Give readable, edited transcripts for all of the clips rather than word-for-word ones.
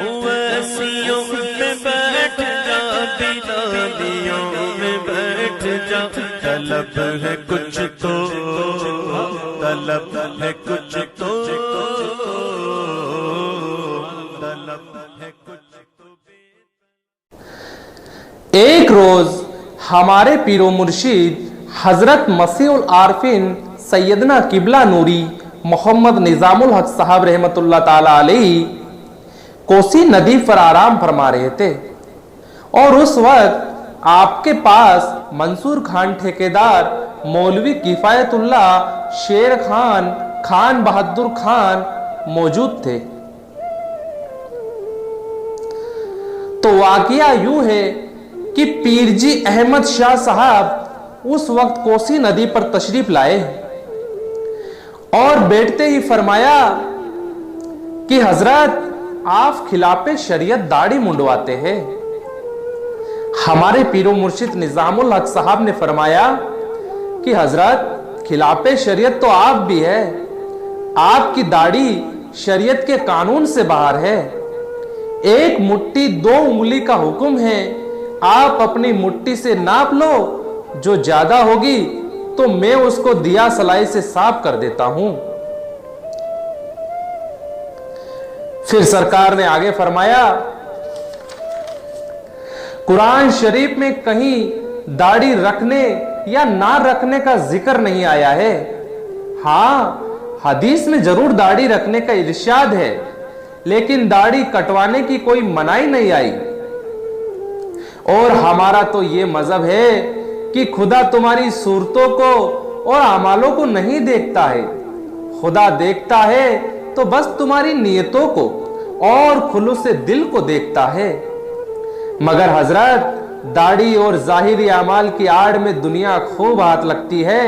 اویسیوں میں بیٹھ جا، بلالیوں میں بیٹھ جا، طلب ہے کچھ تو، طلب ہے کچھ تو، طلب ہے کچھ تو۔ ایک روز ہمارے پیر و مرشد حضرت مسیح العارفین سیدنا قبلہ نوری محمد نظام الحق صاحب رحمۃ اللہ تعالی علیہ کوسی ندی پر آرام فرما رہے تھے، اور اس وقت آپ کے پاس منصور خان ٹھیکیدار، مولوی کفایت اللہ، شیر خان، خان بہادر خان موجود تھے۔ تو واقعہ یوں ہے کہ پیر جی احمد شاہ صاحب اس وقت کوسی ندی پر تشریف لائے اور بیٹھتے ہی فرمایا کہ حضرت آپ خلاف شریعت داڑھی منڈواتے ہیں۔ ہمارے پیر و مرشد نظام الحق صاحب نے فرمایا کہ حضرت خلاف شریعت تو آپ بھی ہے، آپ کی داڑھی شریعت کے قانون سے باہر ہے۔ ایک مٹھی 2 انگلی کا حکم ہے، آپ اپنی مٹھی سے ناپ لو، جو زیادہ ہوگی تو میں اس کو دیا سلائی سے صاف کر دیتا ہوں۔ پھر سرکار نے آگے فرمایا، قرآن شریف میں کہیں داڑھی رکھنے یا نہ رکھنے کا ذکر نہیں آیا ہے، ہاں حدیث میں ضرور داڑھی رکھنے کا ارشاد ہے، لیکن داڑھی کٹوانے کی کوئی منائی نہیں آئی۔ اور ہمارا تو یہ مذہب ہے کہ خدا تمہاری صورتوں کو اور اعمالوں کو نہیں دیکھتا ہے، خدا دیکھتا ہے تو بس تمہاری نیتوں کو اور خلوص دل کو دیکھتا ہے۔ مگر حضرت داڑھی اور ظاہری اعمال کی آڑ میں دنیا خوب ہاتھ لگتی ہے۔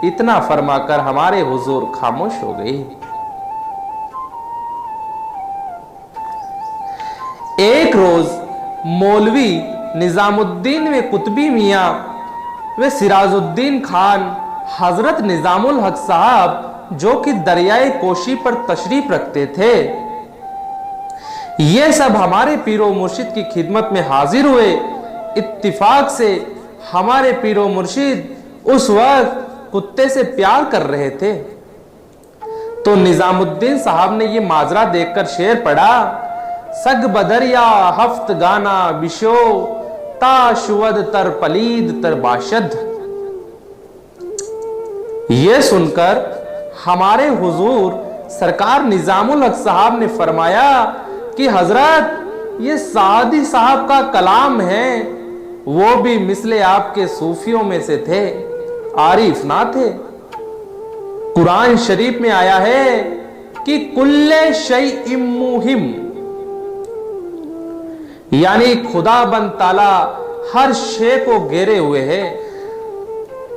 اتنا فرما کر ہمارے حضور خاموش ہو گئی۔ ایک روز مولوی نظام الدین و قطبی میاں و سراج الدین خان حضرت نظام الحق صاحب جو کہ دریائے کوشی پر تشریف رکھتے تھے، یہ سب ہمارے پیر و مرشد کی خدمت میں حاضر ہوئے۔ اتفاق سے ہمارے پیر و مرشد اس وقت کتے سے پیار کر رہے تھے، تو نظام الدین صاحب نے یہ ماجرا دیکھ کر شعر پڑھا، سگ بدریا ہفت گانا بشو تا شود تر پلید تر باشد۔ یہ سن کر ہمارے حضور سرکار نظام الحق صاحب نے فرمایا کہ حضرت یہ سعدی صاحب کا کلام ہے، وہ بھی مثل آپ کے صوفیوں میں سے تھے، عارف نہ تھے۔ قرآن شریف میں آیا ہے کہ کل شیء مہم، یعنی خدا بند تعالی ہر شے کو گھیرے ہوئے ہے۔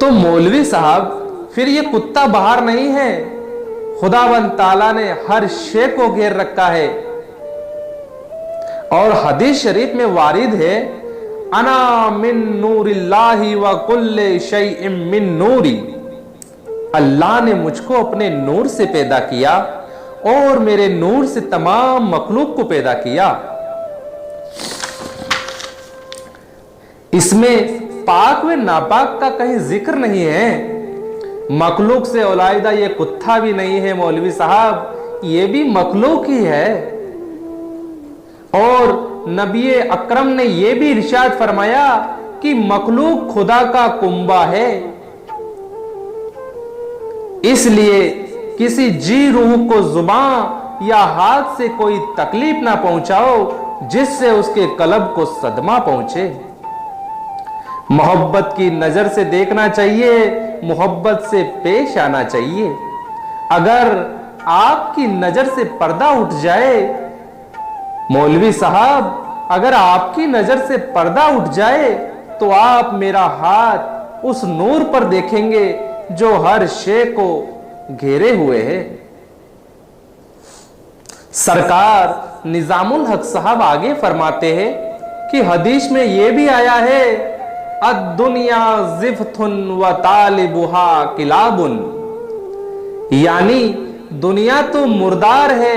تو مولوی صاحب پھر یہ کتا باہر نہیں ہے، خدا بند تعالی نے ہر شے کو گھیر رکھا ہے۔ اور حدیث شریف میں وارد ہے، انا من نور اللہ و کل شیء من نوری، اللہ نے مجھ کو اپنے نور سے پیدا کیا اور میرے نور سے تمام مخلوق کو پیدا کیا۔ اس میں پاک و ناپاک کا کہیں ذکر نہیں ہے۔ مخلوق سے علیحدہ یہ کتا بھی نہیں ہے مولوی صاحب، یہ بھی مخلوق ہی ہے۔ اور نبی اکرم نے یہ بھی ارشاد فرمایا کہ مخلوق خدا کا کنبہ ہے، اس لیے کسی جی روح کو زبان یا ہاتھ سے کوئی تکلیف نہ پہنچاؤ جس سے اس کے قلب کو صدمہ پہنچے۔ محبت کی نظر سے دیکھنا چاہیے، محبت سے پیش آنا چاہیے۔ اگر آپ کی نظر سے پردہ اٹھ جائے، مولوی صاحب اگر آپ کی نظر سے پردہ اٹھ جائے تو آپ میرا ہاتھ اس نور پر دیکھیں گے جو ہر شے کو گھیرے ہوئے ہے۔ سرکار نظام الحق صاحب آگے فرماتے ہیں کہ حدیث میں یہ بھی آیا ہے، الدنیا زفت و طالبها کلاب، یعنی دنیا تو مردار ہے